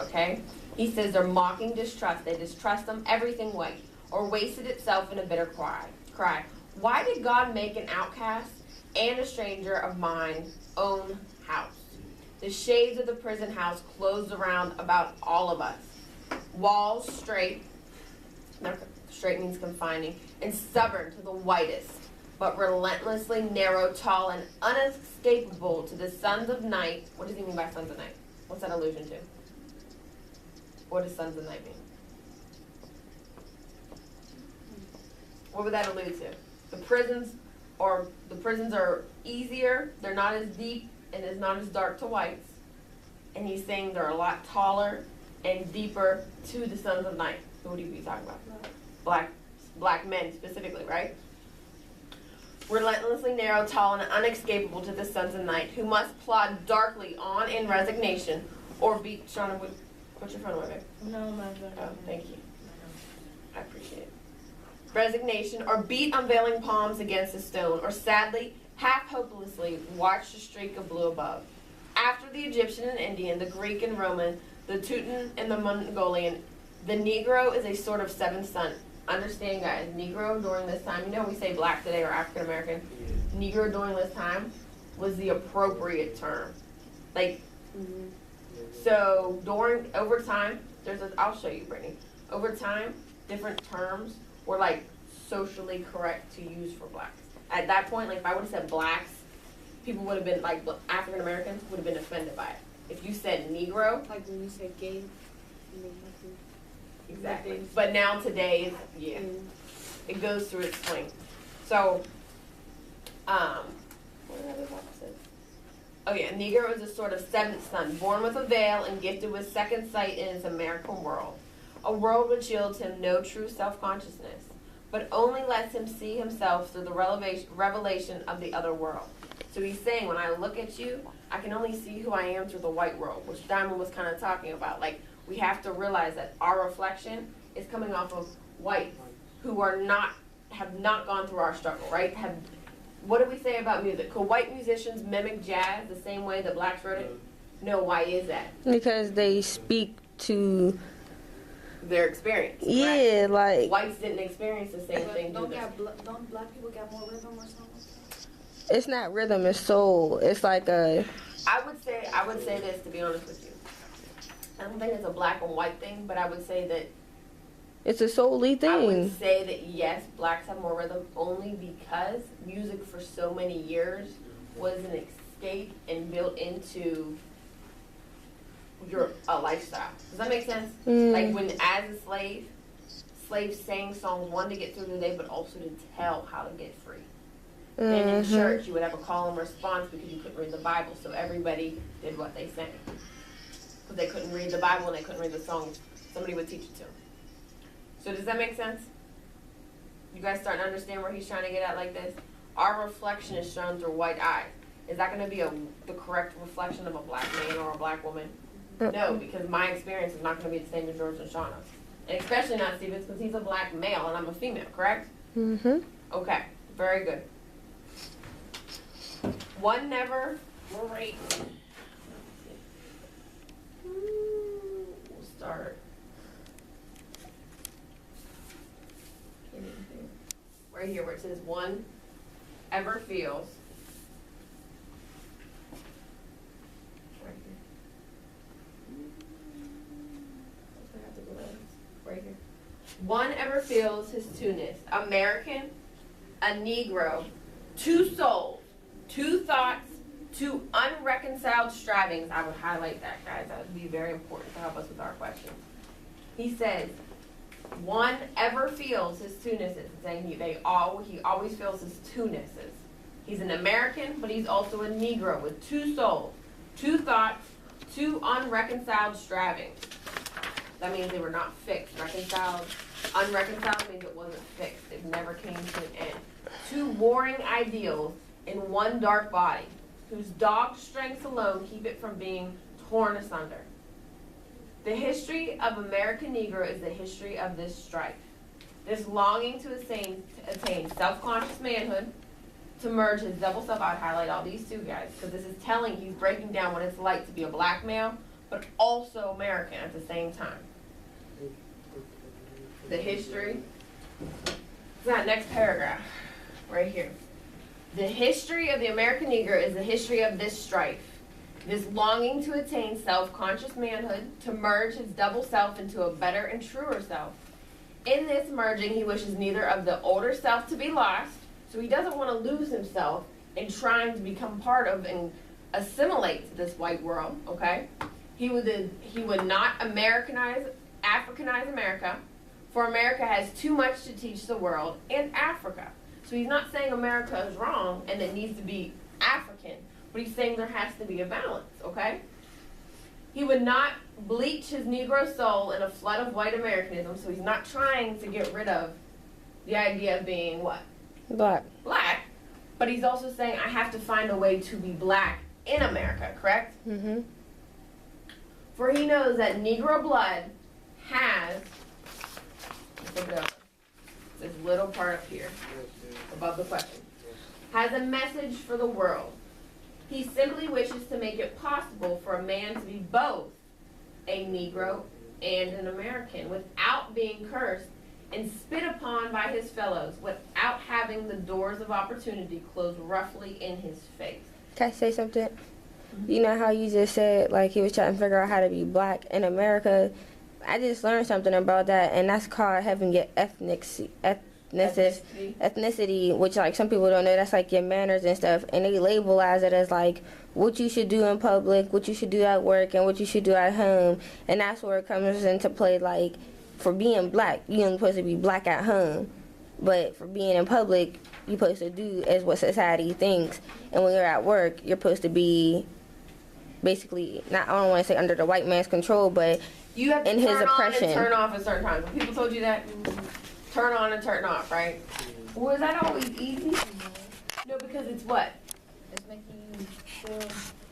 okay? He says they're mocking distrust. They distrust them, everything white, or wasted itself in a bitter cry. Why did God make an outcast and a stranger of mine own house? The shades of the prison house closed around about all of us. Walls straight, straight means confining, and stubborn to the whitest, but relentlessly narrow, tall, and unescapable to the sons of night. What does he mean by sons of night? What's that allusion to? What does sons of night mean? What would that allude to? The prisons are easier, they're not as deep, and it's not as dark to whites. And he's saying they're a lot taller and deeper to the sons of night. Who would he be talking about? Black men specifically, right? Relentlessly narrow, tall, and unescapable to the sons of night, who must plod darkly on in resignation, or be. Shauna, what's your phone away, babe? No, my phone. Oh, thank you. I appreciate it. Resignation, or beat unveiling palms against a stone, or sadly, half hopelessly watch the streak of blue above. After the Egyptian and Indian, the Greek and Roman, the Teuton and the Mongolian, the Negro is a sort of seventh son. Understand, guys, Negro during this time, you know we say black today or African American, Negro during this time was the appropriate term. Like, so over time, I'll show you, Brittany. Over time, different terms were like socially correct to use for blacks. At that point, like if I would have said blacks, people would have been like African Americans would have been offended by it. If you said Negro, like when you say gay, exactly. But now today, yeah, it goes through its swing. So, what are the other opposites? Oh yeah, Negro is a sort of seventh son, born with a veil and gifted with second sight in his American world. A world which yields him no true self-consciousness, but only lets him see himself through the revelation of the other world. So he's saying, when I look at you, I can only see who I am through the white world, which Diamond was kind of talking about. Like, we have to realize that our reflection is coming off of whites who have not gone through our struggle, right? What do we say about music? Could white musicians mimic jazz the same way that blacks wrote it? No, why is that? Because they speak to their experience. Yeah, right? like whites didn't experience the same thing. Don't black people get more rhythm or something? It's not rhythm, it's soul. It's like a. I would say this, to be honest with you. I don't think it's a black and white thing, but I would say that it's a soul-y thing. I would say that yes, blacks have more rhythm only because music for so many years was an escape and built into a lifestyle. Does that make sense? Like when as a slave, slaves sang songs, one, to get through the day, but also to tell how to get free. Then in church, you would have a call and response because you couldn't read the Bible, so everybody did what they sang. Because they couldn't read the Bible and they couldn't read the songs, somebody would teach it to them. So does that make sense? You guys starting to understand where he's trying to get at like this? Our reflection is shown through white eyes. Is that going to be the correct reflection of a black man or a black woman? No, because my experience is not going to be the same as George and Shauna's. And especially not Stevens, because he's a black male and I'm a female, correct? Okay, very good. One never, great. We'll start. Right here where it says one ever feels. Right here. Right here. One ever feels his two-ness. American, a Negro, two souls, two thoughts, two unreconciled strivings. I would highlight that, guys. That would be very important to help us with our questions. He says, one ever feels his two-nesses. It's saying he always feels his two-nesses. He's an American, but he's also a Negro with two souls, two thoughts, two unreconciled strivings. That means they were not fixed. Reconciled, unreconciled means it wasn't fixed. It never came to an end. Two warring ideals in one dark body, whose dogged strengths alone keep it from being torn asunder. The history of American Negro is the history of this strife, this longing to attain self-conscious manhood, to merge his double self. I would highlight all these two guys, because this is telling, he's breaking down what it's like to be a black male, but also American at the same time. The history. That next paragraph, right here. The history of the American Negro is the history of this strife, this longing to attain self-conscious manhood, to merge his double self into a better and truer self. In this merging, he wishes neither of the older self to be lost, so he doesn't want to lose himself in trying to become part of and assimilate to this white world, okay? He would not Africanize America, for America has too much to teach the world and Africa. So he's not saying America is wrong and it needs to be African, but he's saying there has to be a balance, okay? He would not bleach his Negro soul in a flood of white Americanism, so he's not trying to get rid of the idea of being what? Black. Black. But he's also saying I have to find a way to be black in America, correct? Mm-hmm. For he knows that Negro blood has, let's look it over, this little part up here, above the question, has a message for the world. He simply wishes to make it possible for a man to be both a Negro and an American without being cursed and spit upon by his fellows, without having the doors of opportunity closed roughly in his face. Can I say something? You know how you just said, like, he was trying to figure out how to be black in America? I just learned something about that, and that's called having your ethnicity, which, like, some people don't know. That's, like, your manners and stuff, and they labelize it as, like, what you should do in public, what you should do at work, and what you should do at home, and that's where it comes into play, like, for being black, you're supposed to be black at home, but for being in public, you're supposed to do as what society thinks, and when you're at work, you're supposed to be basically, not, I don't want to say under the white man's control, but You have to in his oppression. On and turn off at certain times. When people told you that, turn on and turn off, right? Was that always easy? No, because it's what? It's making you feel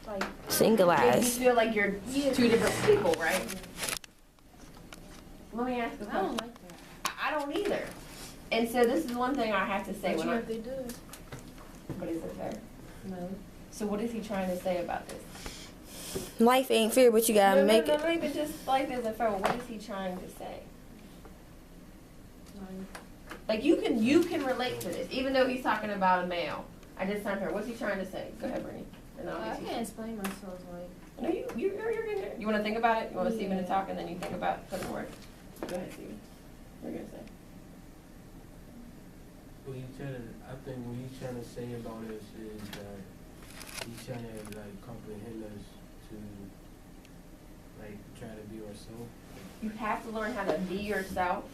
like single Makes you eyes. feel like you're two different people, right? Let me ask you a I don't question. like that. I don't either. And so this is one thing I have to say But when you I. have to do it. But is it fair? No. So what is he trying to say about this? Life ain't fair, but you gotta make no, it. not even just life isn't fair. What is he trying to say? Like you can relate to this, even though he's talking about a male. I just time here. What's he trying to say? Go ahead, Brittany. And I can't explain myself like. No, you're getting there. You want to think about it? You want to Steven to talk, and then you think about putting words. Go ahead, Steven. What are you gonna say? I think what he's trying to say about us is that he's trying to like comprehend us to like try to be ourselves. You have to learn how to be yourself.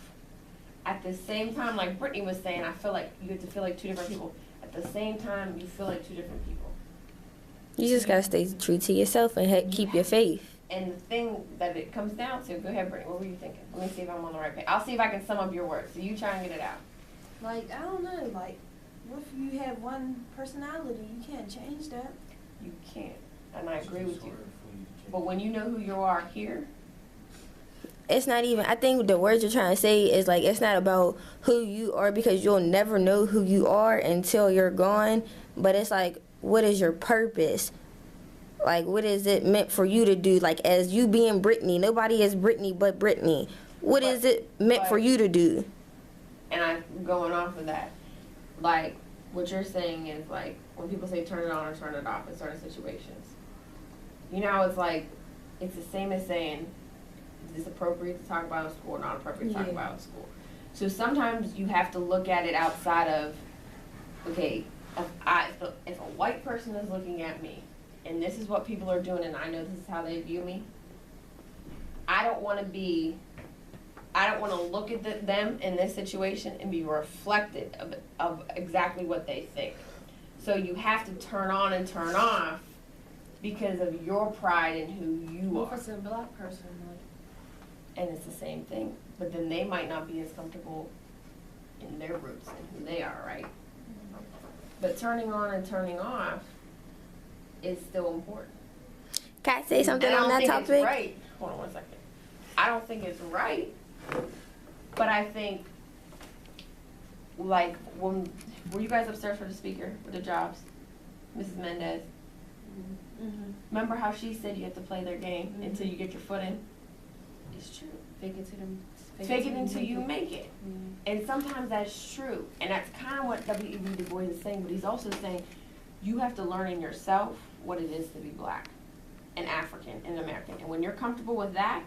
At the same time, like Brittany was saying, I feel like you have to feel like two different people. At the same time, you feel like two different people. You just gotta stay true to yourself and keep your faith. And the thing that it comes down to, go ahead, Brittany, what were you thinking? Let me see if I'm on the right page. I'll see if I can sum up your words. So you try and get it out. Like, I don't know, like, what if you have one personality? You can't change that. You can't. And I agree with you. It's hard for you to change. But when you know who you are here, It's not even, I think the words you're trying to say is like, it's not about who you are, because you'll never know who you are until you're gone. But it's like, what is your purpose? Like, what is it meant for you to do? Like, as you being Brittany, nobody is Brittany but Brittany. What is it meant for you to do? and I'm going off of that, like, what you're saying is, like, when people say turn it on or turn it off in certain situations, you know, it's like, it's the same as saying, is this appropriate to talk about in school or not appropriate to talk about in school? So sometimes you have to look at it outside of, okay, if a white person is looking at me, and this is what people are doing, and I know this is how they view me, I don't want to look at them in this situation and be reflected of exactly what they think. So you have to turn on and turn off because of your pride in who you What are. if it's a black person? Like, And it's the same thing. But then they might not be as comfortable in their roots and who they are, right? But turning on and turning off is still important. Can I say something And I on don't that think topic? It's right. Hold on one second. I don't think it's right, but I think, like, were you guys upstairs for the speaker with the jobs, Mrs. Mendez? Remember how she said you have to play their game until you get your foot in? It's true. Fake it to them. Fake it until you make it. And sometimes that's true. And that's kind of what W.E.B. Du Bois is saying, but he's also saying you have to learn in yourself what it is to be black and African and American. And when you're comfortable with that,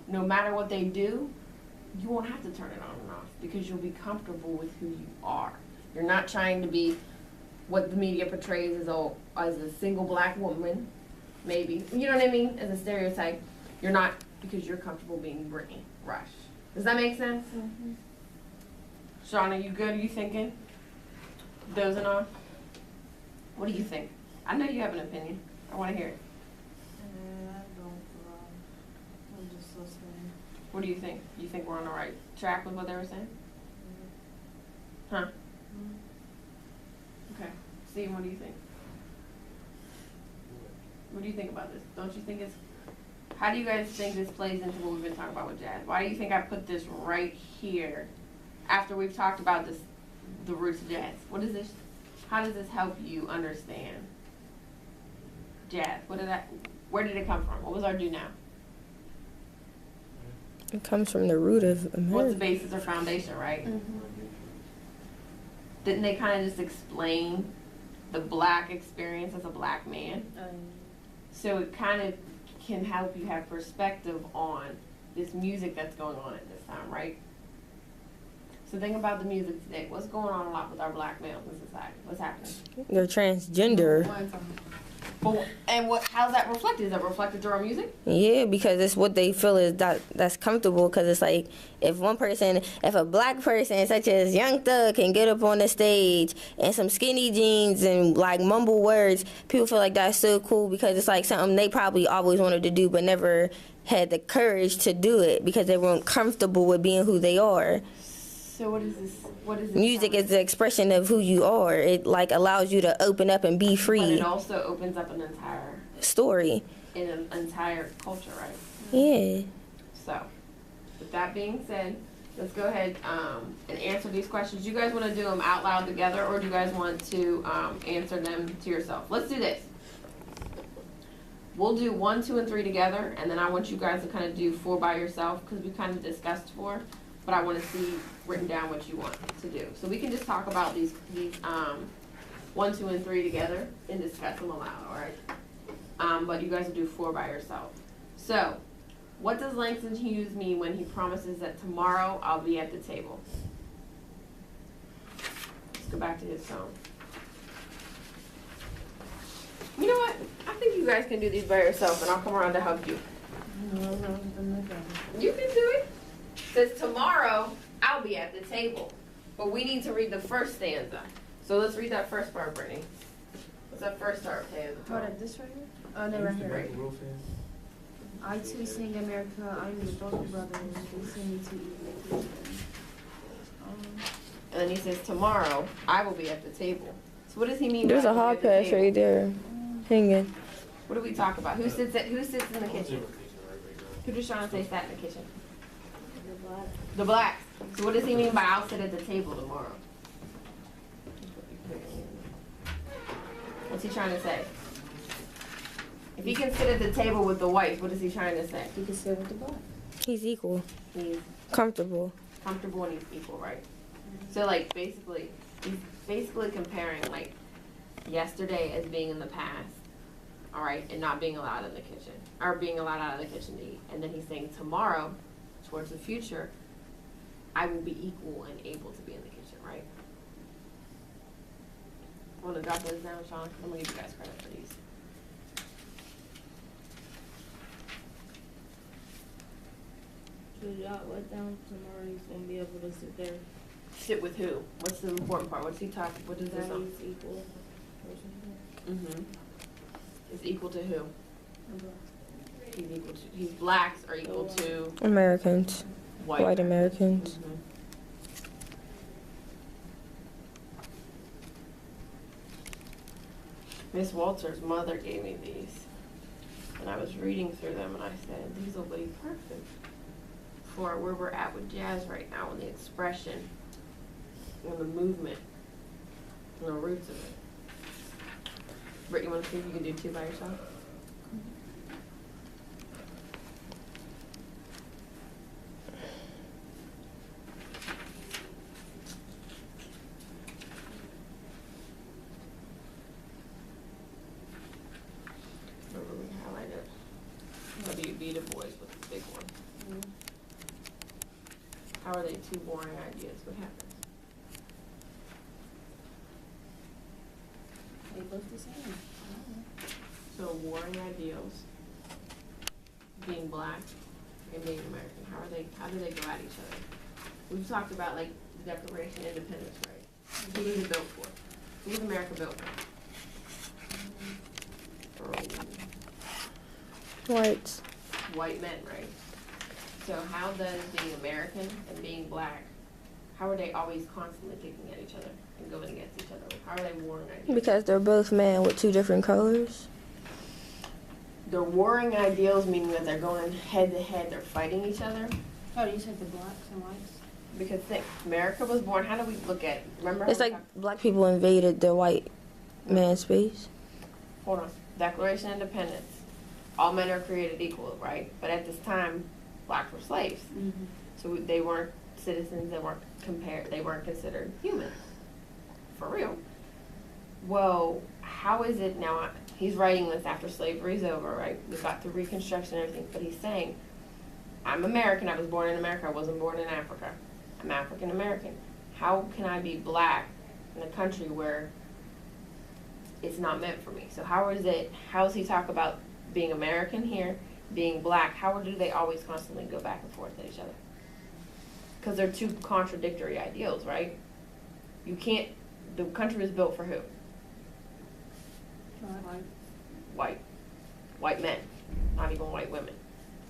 no matter what they do, you won't have to turn it on and off because you'll be comfortable with who you are. You're not trying to be what the media portrays as a single black woman, maybe. You know what I mean? As a stereotype. You're not, because you're comfortable being Brittany Rush. Does that make sense? Sean, are you good? Are you thinking? Dozing off? What do you think? I know you have an opinion. I want to hear it. I don't. I'm just listening. What do you think? You think we're on the right track with what they were saying? Huh? Okay. Steve, what do you think? What do you think about this? Don't you think it's... How do you guys think this plays into what we've been talking about with jazz? Why do you think I put this right here after we've talked about this, the roots of jazz? What is this? How does this help you understand jazz? Where did it come from? What was our do now? It comes from the root of What's the America. basis or foundation, right? Didn't they kind of just explain the black experience as a black man? So it kind of can help you have perspective on this music that's going on at this time, right? So think about the music today. What's going on a lot with our black males in society? What's happening? They're transgender. But, and how's that reflected? Is that reflected through our music? Yeah, because it's what they feel is that's comfortable. Because it's like if a black person such as Young Thug can get up on the stage in some skinny jeans and like mumble words, people feel like that's so cool because it's like something they probably always wanted to do but never had the courage to do it because they weren't comfortable with being who they are. So what is this? Music is the expression of who you are. It like allows you to open up and be free. But it also opens up an entire story. In an entire culture, right? Yeah. So, with that being said, let's go ahead and answer these questions. You guys want to do them out loud together, or do you guys want to answer them to yourself? Let's do this. We'll do 1, 2, and 3 together, and then I want you guys to kind of do 4 by yourself because we kind of discussed 4. But I want to see written down what you want to do. So we can just talk about these 1, 2, and 3 together and discuss them aloud, all right? But you guys will do 4 by yourself. So, what does Langston Hughes mean when he promises that tomorrow I'll be at the table? Let's go back to his phone. You know what? I think you guys can do these by yourself, and I'll come around to help you. You can do it. Says tomorrow I'll be at the table, but we need to read the first stanza. So let's read that first part, Brittany. What's that first part, stanza? Part of this right here? Oh, no, right here. Right. I too sing America, I'm your strong brother, they sing me to eat. And then he says tomorrow I will be at the table. So what does he mean? There's by a hot pass right there, hanging. What do we talk about? Who sits in the kitchen? Who does Sean say sat in the kitchen? The blacks. So what does he mean by I'll sit at the table tomorrow? What's he trying to say? If he can sit at the table with the whites, what is he trying to say? He can sit with the black. He's equal. He's Comfortable. comfortable and he's equal, right? So like basically, he's basically comparing like yesterday as being in the past, all right, and not being allowed in the kitchen, or being allowed out of the kitchen to eat. And then he's saying tomorrow, towards the future, I will be equal and able to be in the kitchen, right? Want to drop those down, Sean? I'm gonna give you guys credit for these. So y'all let down tomorrow, he's gonna be able to sit there. Sit with who? What's the important part? What's he talking? What does this? He's equal. Is equal to who? He's equal to. He's blacks are equal to Americans. White Americans. Miss Walter's mother gave me these, and I was reading through them, and I said, these will be perfect for where we're at with jazz right now, and the expression, and the movement, and the roots of it. Britt, you want to see if you can do 2 by yourself? Remember we highlighted. Maybe be the boys with the big one. How are they 2 boring ideas? What happens? They both the same. So warring ideals, being black and being American, how do they go at each other? We've talked about like the Declaration of Independence, right? Who was it built for? Who was America built for? Whites. White men, right? So how does being American and being black, how are they always constantly kicking at each other and going against each other? How are they warring ideals? Because they're both men with 2 different colors. They're warring ideals, meaning that they're going head to head, they're fighting each other. Oh, you said the blacks and whites? Because think, America was born, how do we look at it? Remember? It's like black people invaded the white man's space. Hold on. Declaration of Independence. All men are created equal, right? But at this time, blacks were slaves. Mm-hmm. So they weren't citizens, they weren't considered humans. For real. Well, how is it now? He's writing this after slavery's over, right? We got through Reconstruction and everything, but he's saying, I'm American, I was born in America, I wasn't born in Africa. I'm African American. How can I be black in a country where it's not meant for me? So how does he talk about being American here, being black? How do they always constantly go back and forth at each other? Because they're 2 contradictory ideals, right? You can't, the country was built for who? White men, not even white women,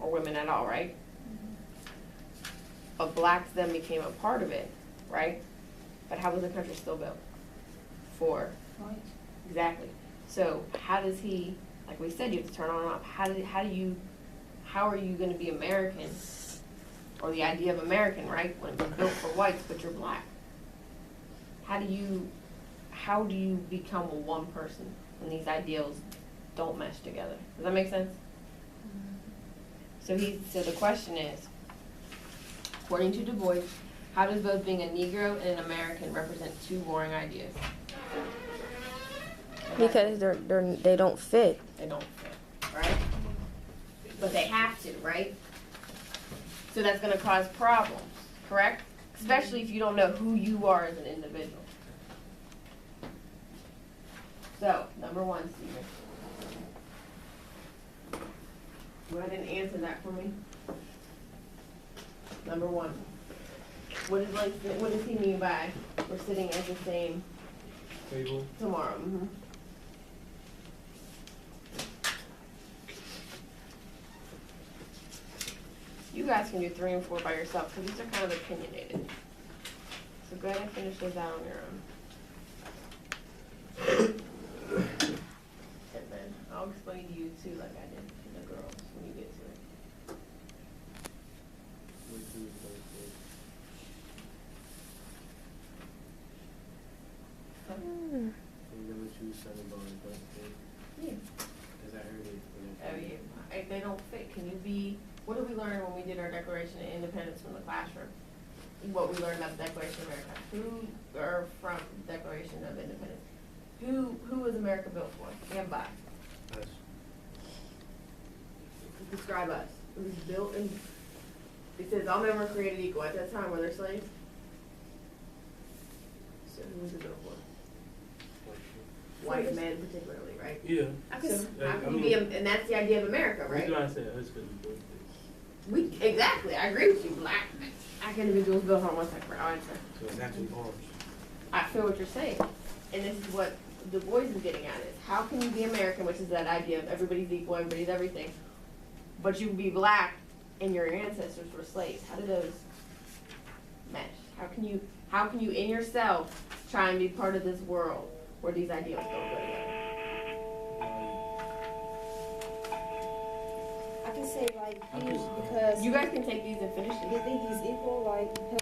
or women at all, right? But blacks then became a part of it, right? But how was the country still built? For Whites. exactly. So how does he, like we said, you have to turn on and off. How are you going to be American, or the idea of American, right? When it was built for whites, but you're black. How do you become one person when these ideals don't mesh together? Does that make sense? So the question is, according to Du Bois, how does both being a Negro and an American represent 2 warring ideas? Because they don't fit. They don't fit, right? But they have to, right? So that's going to cause problems, correct? Especially if you don't know who you are as an individual. So, number 1, Stephen. Go ahead and answer that for me. Number 1. What does he mean by we're sitting at the same Table. tomorrow? Mm-hmm. You guys can do 3 and 4 by yourself because these are kind of opinionated. So go ahead and finish those out on your own. And then I'll explain to you too, like I did to the girls when you get to it. You never choose something about it, but Yeah. because I heard it. Oh yeah. If they don't fit, can you be? What did we learn when we did our Declaration of Independence from the classroom? What we learned about the Declaration of America. From the Declaration of Independence. Who was America built for and by? Us. Describe us. It was built in. It says all men were created equal. At that time, were there slaves? So who was it built for? White men, particularly, right? Yeah. So how can you be? And that's the idea of America, right? That's why I said us because we both did. Exactly. I agree with you. Black individuals built on one second. I'll answer. So it's actually ours. I feel what you're saying, and this is what Du Bois is getting at: is how can you be American, which is that idea of everybody's equal, everybody's everything, but you can be black and your ancestors were slaves? How do those mesh? How can you in yourself try and be part of this world where these ideals don't go together? I can say like he because You guys can take these and finish you it. think he's equal, like because